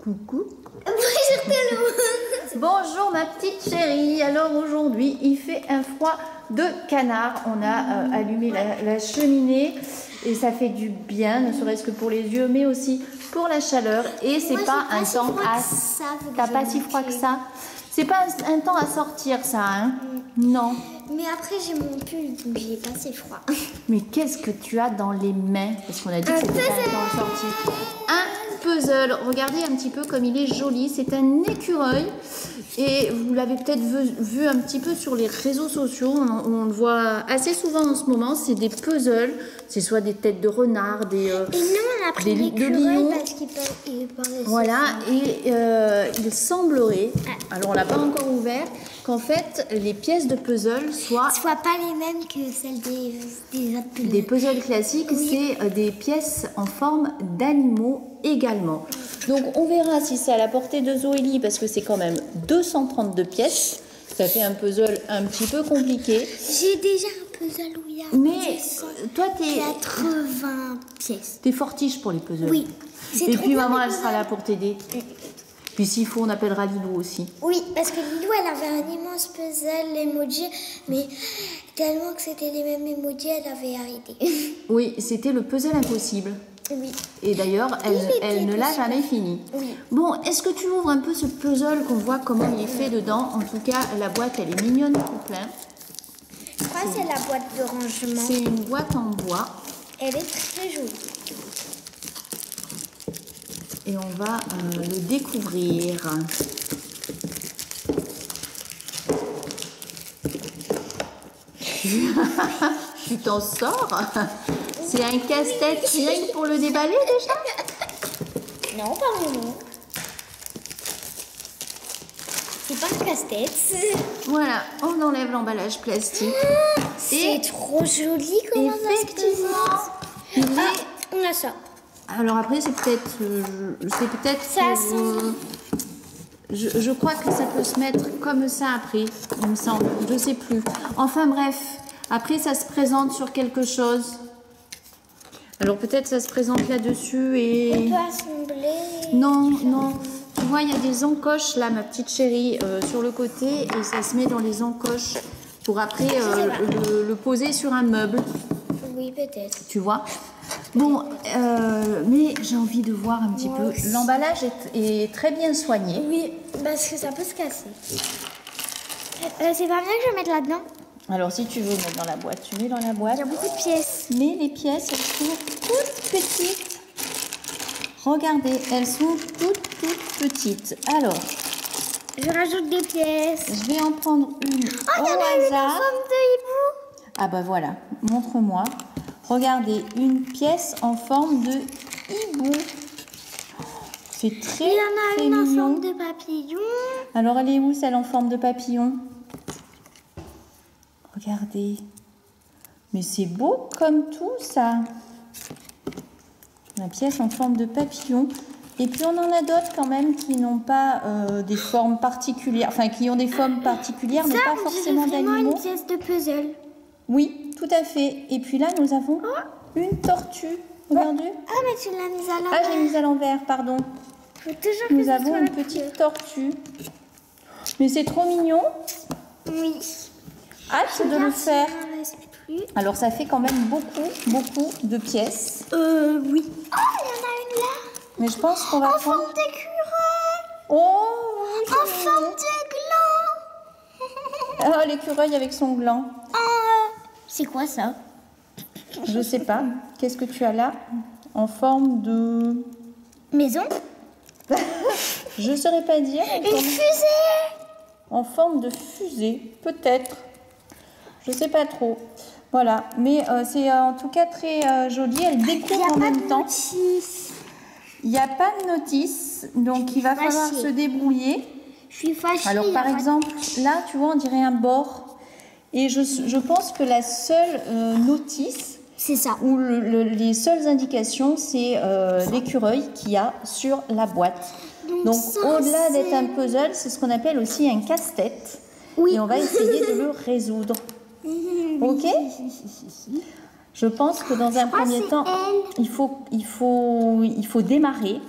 Coucou. Bonjour tout le monde. Bonjour ma petite chérie. Alors aujourd'hui il fait un froid de canard. On a allumé la cheminée et ça fait du bien, ne serait-ce que pour les yeux, mais aussi pour la chaleur. Et c'est pas un temps à... T'as pas si froid que ça? C'est pas un temps à sortir ça, hein? Non. Mais après j'ai mon pull donc j'ai pas assez froid. Mais qu'est-ce que tu as dans les mains? Parce qu'on a dit que c'était pas un temps de sortie. Un puzzle. Regardez un petit peu comme il est joli. C'est un écureuil. Et vous l'avez peut-être vu un petit peu sur les réseaux sociaux. On le voit assez souvent en ce moment. C'est des puzzles. C'est soit des têtes de renard, des... Et nous on a pris l'écureuil parce qu'il paraît... Voilà. Et il semblerait, alors on l'a pas encore ouvert, qu'en fait les pièces de puzzle soient pas les mêmes que celles des autres puzzles. Des puzzles classiques, oui. C'est des pièces en forme d'animaux également. Donc on verra si c'est à la portée de Zoélie parce que c'est quand même 232 pièces. Ça fait un puzzle un petit peu compliqué. J'ai déjà un puzzle où il y a mais toi t'es 80 pièces. T'es fortiche pour les puzzles. Oui. Et puis maman elle sera là pour t'aider. Puis s'il faut on appellera Lilou aussi. Oui, parce que Lilou elle avait un immense puzzle emoji, mais tellement que c'était les mêmes emojis, elle avait arrêté. Oui, c'était le puzzle impossible. Oui. Et d'ailleurs, elle ne l'a jamais fini. Oui. Bon, est-ce que tu ouvres un peu ce puzzle qu'on voit comment il est fait dedans? En tout cas, la boîte, elle est mignonne tout plein. Je crois que c'est la boîte de rangement. C'est une boîte en bois. Elle est très jolie. Et on va le découvrir. Tu t'en sors? C'est un casse-tête rien que pour le déballer déjà? Non, pas vraiment. C'est pas un casse-tête. Voilà, on enlève l'emballage plastique. C'est trop joli comment effectivement, ça se passe. On a ça. Alors après, c'est peut-être ça. Je crois que ça peut se mettre comme ça après, il me semble. Je sais plus. Enfin bref, après ça se présente sur quelque chose. Alors peut-être ça se présente là-dessus et... On peut assembler. Non, non. Tu vois, il y a des encoches là, ma petite chérie, sur le côté et ça se met dans les encoches pour après le poser sur un meuble. Oui, peut-être. Tu vois? Bon, mais j'ai envie de voir un petit peu. L'emballage est très bien soigné. Oui, parce que ça peut se casser. C'est pas bien que je mette là-dedans? Alors, si tu veux mettre dans la boîte, tu mets dans la boîte. Il y a beaucoup de pièces. Mais les pièces, elles sont toutes petites. Regardez, elles sont toutes petites. Alors, je rajoute des pièces. Je vais en prendre une au hasard. hasard. En forme de hibou. Ah bah voilà, montre-moi. Regardez, une pièce en forme de hibou. C'est très Il y en a une en forme de papillon. Alors, elle est où celle en forme de papillon? Regardez. Mais c'est beau comme tout ça. La pièce en forme de papillon. Et puis on en a d'autres quand même qui n'ont pas des formes particulières. Enfin, qui ont des formes particulières, mais pas forcément d'animaux. Une pièce de puzzle. Oui, tout à fait. Et puis là, nous avons une tortue. Regardez. Ah, mais tu l'as mise à l'envers. Ah, j'ai mis à l'envers, pardon. Nous avons une petite tortue. Mais c'est trop mignon. Oui. Hâte de le faire. Alors, ça fait quand même beaucoup de pièces. Oui. Oh, il y en a une là. Mais je pense qu'on va prendre... En forme d'écureuil. Oh, oui, en forme de gland. Oh, l'écureuil avec son gland. C'est quoi ça? Je sais pas. Qu'est-ce que tu as là? En forme de... Maison? Je saurais pas dire. Une fusée? En forme de fusée, peut-être. Je sais pas trop. Voilà. Mais c'est en tout cas très joli. Elle découvre en même temps. Il n'y a pas de notice. Donc, il va falloir se débrouiller. Je suis fâchée. Alors, par exemple, là, tu vois, on dirait un bord. Et je pense que la seule notice... C'est ça. Ou les seules indications, c'est l'écureuil qu'il y a sur la boîte. Donc au-delà d'être un puzzle, c'est ce qu'on appelle aussi un casse-tête. Oui. Et on va essayer de le résoudre. Ok? Je pense que dans un premier temps, il faut démarrer.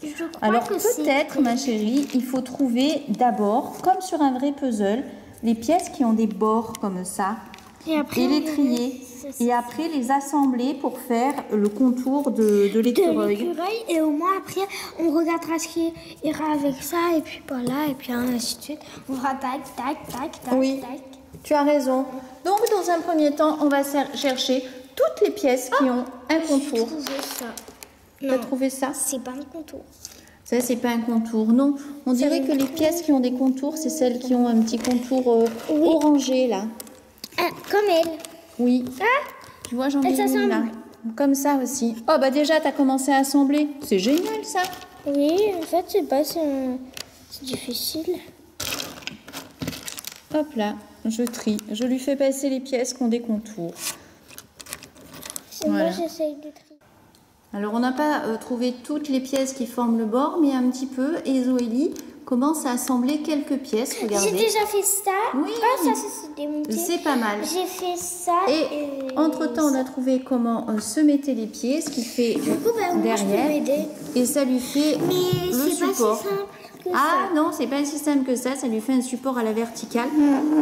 Je crois Alors que c'est- peut-être, ma chérie, il faut trouver d'abord, comme sur un vrai puzzle, les pièces qui ont des bords comme ça. Et les trier. Et après les assembler pour faire le contour de l'écureuil. Et au moins après, on regardera ce qui ira avec ça. Et puis voilà, et puis ainsi de suite. On fera tac, tac, tac, tac, Oui. tac. Tu as raison. Donc dans un premier temps, on va chercher toutes les pièces qui ont un contour. J'ai trouvé ça. Tu as Non, trouvé ça? c'est pas un contour. Ça, c'est pas un contour. Non, on dirait que les pièces qui ont des contours, c'est celles qui ont un petit contour orangé là. Ah, comme elle. Oui. Ah, Tu vois, j'en ai Elle une s'assemble. là. Comme ça aussi. Oh, bah déjà, tu as commencé à assembler. C'est génial ça. oui, en fait, c'est pas c'est difficile. Hop là, je trie. Je lui fais passer les pièces qui ont des contours. C'est Voilà. moi, j'essaye de trier. Alors, on n'a pas trouvé toutes les pièces qui forment le bord, mais un petit peu. Et Zoélie commence à assembler quelques pièces. J'ai Regardez. déjà fait ça. Oui. Ah, ça, c'est démonté. C'est pas mal. J'ai fait ça. Et entre-temps, on a trouvé comment se mettaient les pieds, ce qui fait Du coup, bah, moi, je peux derrière. m'aider. Et ça lui fait Mais le c'est pas si support. simple que Ah ça. non, c'est pas si simple que ça. Ça lui fait un support à la verticale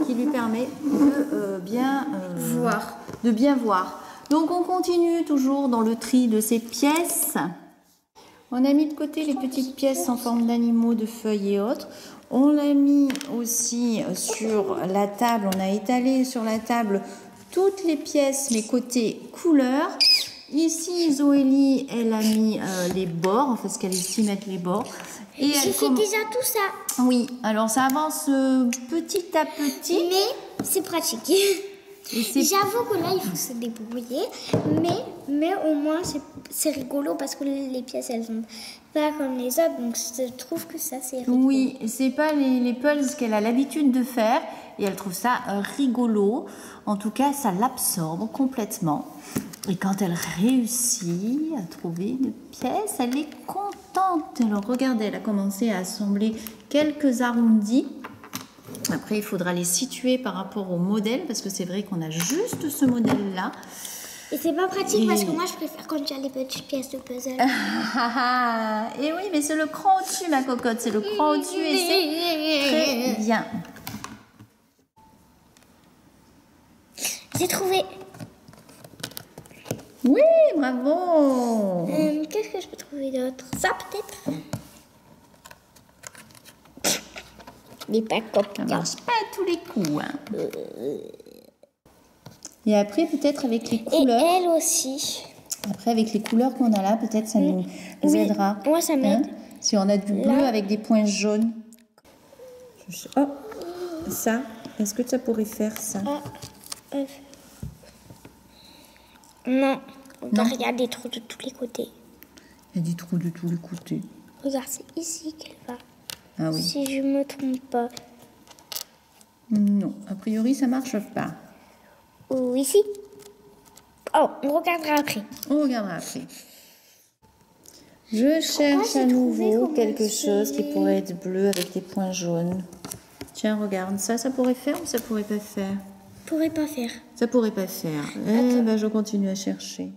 qui lui permet de bien voir. De bien voir. Donc on continue toujours dans le tri de ces pièces. On a mis de côté les petites pièces en forme d'animaux, de feuilles et autres. On l'a mis aussi sur la table. On a étalé sur la table toutes les pièces, mais côté couleur. Ici, Zoélie, elle a mis les bords, parce qu'elle estime mettre les bords. Et J'ai fait déjà tout ça. Oui, alors ça avance petit à petit. Mais c'est pratique. Et c'est- J'avoue que là, il faut se débrouiller. Mais au moins, c'est rigolo parce que les pièces, elles sont pas comme les autres. Donc, je trouve que ça, c'est rigolo. Oui, c'est pas les puzzles qu'elle a l'habitude de faire et elle trouve ça rigolo. En tout cas, ça l'absorbe complètement. Et quand elle réussit à trouver une pièce, elle est contente. Alors regardez, elle a commencé à assembler quelques arrondis. Après, il faudra les situer par rapport au modèle parce que c'est vrai qu'on a juste ce modèle-là. Et c'est pas pratique Et- parce que moi, je préfère quand il y a les petites pièces de puzzle. Et oui, mais c'est le cran au-dessus, ma cocotte. C'est le cran au-dessus et c'est très bien. J'ai trouvé. Oui, bravo. Qu'est-ce que je peux trouver d'autre? Ça, peut-être? Les pas Ça copiants. marche pas à tous les coups. Hein. Et après, peut-être avec les Et couleurs. elle aussi. Après, avec les couleurs qu'on a là, peut-être ça nous Oui, aidera. moi, ça m'aide. Si on a du bleu Là. avec des points jaunes. Oh, ça. Est-ce que ça pourrait faire ça? Non. On Non. va regarder des trous de tous les côtés. Il y a des trous de tous les côtés. Regarde, c'est ici qu'elle va. Ah oui. Si je me trompe pas. Non, a priori, ça marche pas. Ou ici. Oh, on regardera après. On regardera après. Je cherche j'ai à trouvé nouveau comment quelque c'est. chose qui pourrait être bleu avec des points jaunes. Tiens, regarde, ça pourrait faire ou ça pourrait pas faire? Pourrait pas faire. Ça pourrait pas faire. Eh ben, je continue à chercher.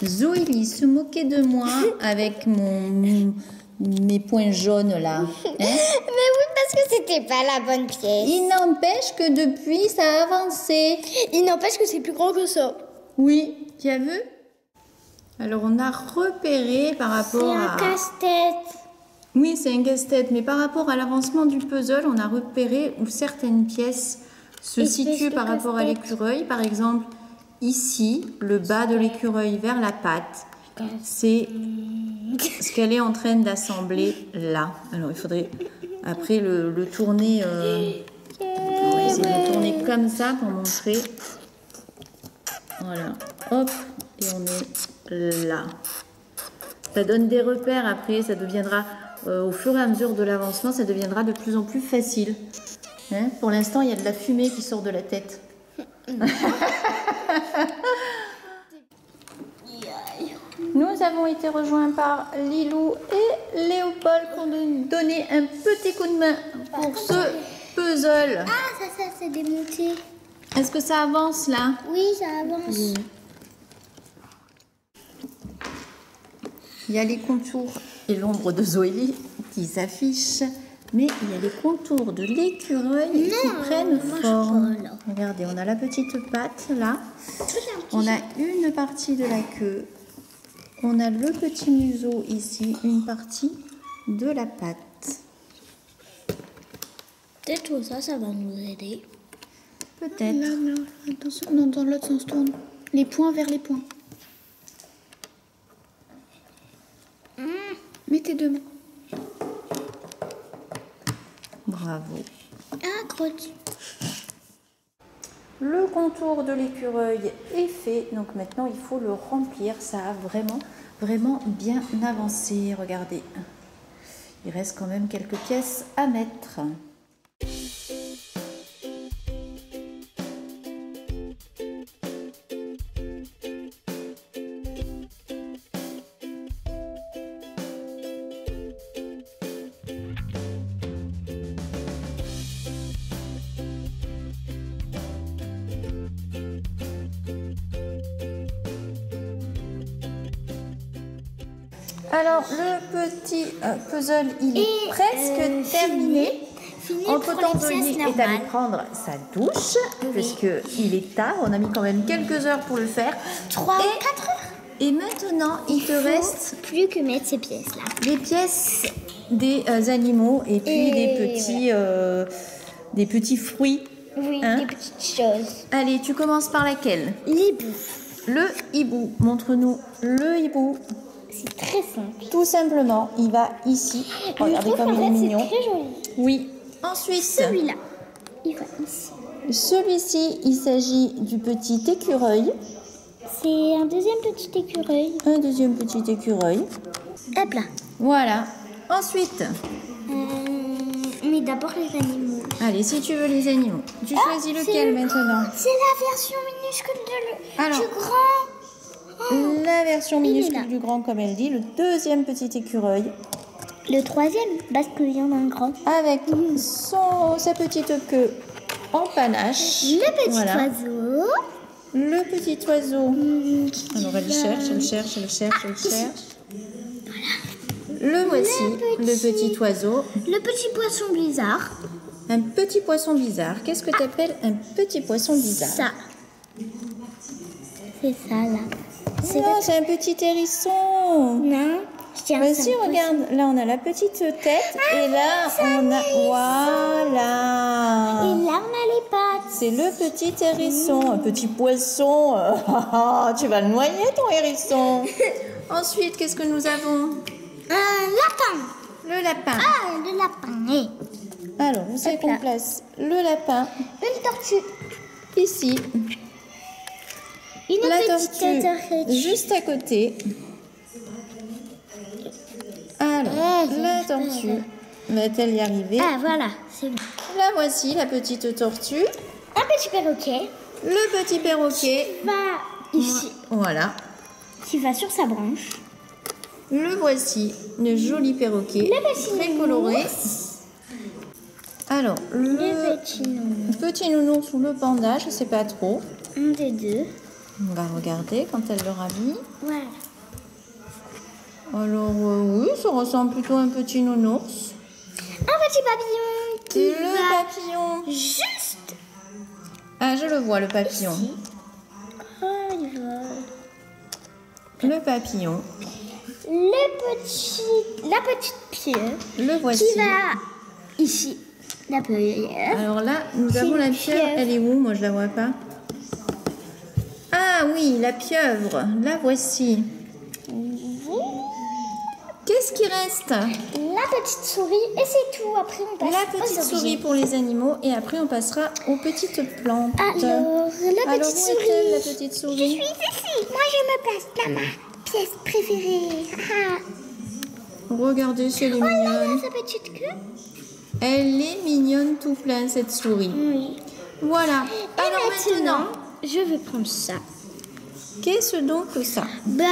Zoélie se moquait de moi avec mes points jaunes là. Hein? Mais oui, parce que c'était pas la bonne pièce. Il n'empêche que depuis, ça a avancé. Il n'empêche que c'est plus grand que ça. Oui, tu as vu? Alors, on a repéré par C'est rapport un à... casse-tête. Oui, c'est un casse-tête, mais par rapport à l'avancement du puzzle, on a repéré où certaines pièces se Espèce situent de par rapport à casse-tête. l'écureuil. Par exemple, ici, le bas de l'écureuil vers la patte, c'est ce qu'elle est en train d'assembler là. Alors, il faudrait après le tourner, on va essayer de le tourner comme ça pour montrer. Voilà, hop, et on est là. Ça donne des repères après, ça deviendra, au fur et à mesure de l'avancement, ça deviendra de plus en plus facile. Hein, pour l'instant, il y a de la fumée qui sort de la tête. Nous avons été rejoints par Lilou et Léopold qui ont donné un petit coup de main pour ce puzzle. Ah, ça c'est démonté. Est-ce que ça avance là? Oui, ça avance. Il y a les contours et l'ombre de Zoélie qui s'affiche. Mais il y a les contours de l'écureuil qui prennent forme. Regardez, on a la petite patte là. On a une partie de la queue. On a le petit museau ici, une partie de la patte. Peut-être que ça va nous aider. Peut-être. Non, attention, non, dans l'autre sens, tourne. Les poings vers les poings. Mets tes deux mains. Bravo. Ah, crotte. Le contour de l'écureuil est fait, donc maintenant il faut le remplir. Ça a vraiment bien avancé. Regardez, il reste quand même quelques pièces à mettre. Alors, le petit puzzle, il est presque terminé. Entre-temps, Zoélie est allée prendre sa douche, puisqu'il est tard. On a mis quand même quelques heures pour le faire. 3 ou 4 heures. Et maintenant, il te reste plus que mettre ces pièces-là. les pièces des animaux et puis des petits fruits. Oui, Hein? des petites choses. Allez, tu commences par laquelle? L'hibou. Le hibou. Montre-nous le hibou. C'est très simple. Tout simplement, il va ici. Regardez comme il est mignon. C'est très joli. Oui. Ensuite, Celui-là, il va ici. celui-ci, il s'agit du petit écureuil. C'est un deuxième petit écureuil. Un deuxième petit écureuil. Hop là. Voilà. Ensuite, Mais d'abord les animaux. allez, si tu veux les animaux, tu choisis lequel maintenant? C'est la version minuscule Alors, du grand. la version il est minuscule là. du grand, comme elle dit, le deuxième petit écureuil, Le troisième, parce qu'il y en a un grand. avec sa petite queue en panache. Le petit Voilà. oiseau. Le petit oiseau. Qui Alors, elle va- cherche, elle cherche, elle cherche, elle cherche. Le voici, le petit oiseau. Le petit poisson blizzard. Un petit poisson bizarre. Qu'est-ce que tu appelles un petit poisson bizarre? Ça. C'est ça là. C'est Non, c'est un petit hérisson. Non, je tiens Vas-y, ça. regarde. Là, on a la petite tête. Et là, on a... Voilà. Et là, on a les pattes. C'est le petit hérisson. Un petit poisson. Tu vas le noyer, ton hérisson. Ensuite, qu'est-ce que nous avons? Un lapin. Le lapin. Ah, le lapin. Et Alors, vous savez qu'on place le lapin une tortue. ici. Une La petite tortue juste à côté. Alors, la tortue va-t-elle y arriver? Ah, voilà, c'est bon. La voici, la petite tortue. Un petit perroquet Le petit perroquet. va ici, Voilà. qui va sur sa branche. Le voici, le joli perroquet. Le petit Très coloré. Alors, Le petit nounours. petit nounours ou le panda, je sais pas trop. Un des deux. On va regarder quand elle l'aura mis. Voilà. Alors, oui, ça ressemble plutôt à un petit nounours. Un petit papillon qui Le va papillon. juste Ah, je le vois, le papillon. ici. Oh, il vole. Le papillon. La petite pieuvre Le voici. qui va ici. La pieuvre. Alors là, nous avons la pieuvre. Elle est où? Moi, je la vois pas. Ah oui, la pieuvre. La voici. Qu'est-ce qui reste? La petite souris et c'est tout. Après, on passe La petite aux souris objets. pour les animaux et après on passera aux petites plantes. Alors, la Alors, petite où est-elle, la souris. petite Je souris? suis ici. Moi, je me place dans ma pièce préférée. Ah. Regardez si elle est Oh là mignonne. là, sa petite queue. Elle est mignonne tout plein, cette souris. Oui. Voilà. Et Alors maintenant, je vais prendre ça. qu'est-ce donc que ça? Bah,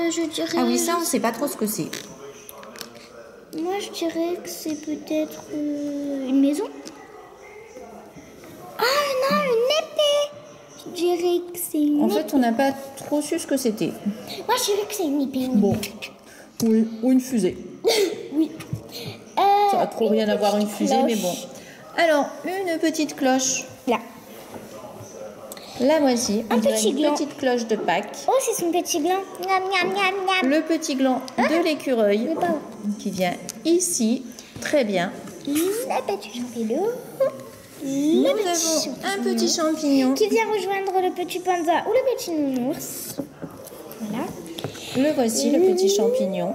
je dirais... Ah oui, ça, on ne sait pas trop ce que c'est. Moi, je dirais que c'est peut-être une maison. Ah non, une épée. Je dirais que c'est une En épée. fait, on n'a pas trop su ce que c'était. Moi, je dirais que c'est une épée. Bon. Oui, ou une fusée. pas trop rien à voir une fusée, mais bon. Alors, une petite cloche. Là. La voici. Un On dirait petit une gland. petite cloche de Pâques. Oh, c'est son petit gland. Miam, miam, miam, miam. Le petit gland de l'écureuil Mais pas qui vient ici. Très bien. La petite champignon. Nous avons un petit champignon. Qui vient rejoindre le petit panda ou le petit nounours. Voilà. Le voici, le petit champignon.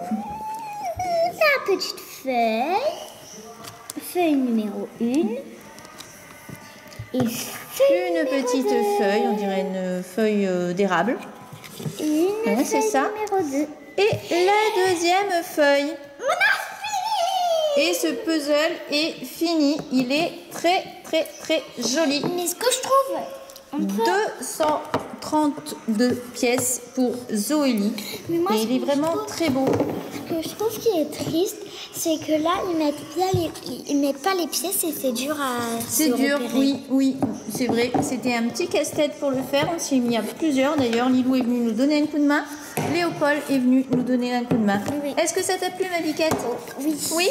La petite feuille. Feuille numéro 1. Et feuille Une petite feuille, on dirait une feuille d'érable. Une Ouais, c'est feuille ça. numéro 2. Et la deuxième feuille. On a fini. Et ce puzzle est fini. Il est très très très joli. Mais ce que je trouve, on peut... 232 pièces pour Zoélie. Mais moi, Et ce il est que vraiment je trouve- très beau. Ce que je trouve qui est triste, c'est que là, ils mettent pas les pièces et c'est dur à C'est se dur, repérer. oui, oui, c'est vrai. C'était un petit casse-tête pour le faire. On s'y est mis à plusieurs. D'ailleurs, Lilou est venu nous donner un coup de main. Léopold est venu nous donner un coup de main. Oui. Est-ce que ça t'a plu, ma biquette? Oui. Oui.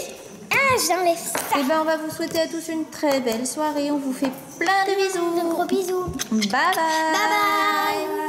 Ah, j'enlève ça. Eh ben, on va vous souhaiter à tous une très belle soirée. On vous fait plein de De bisous. gros bisous. Bye bye. Bye bye.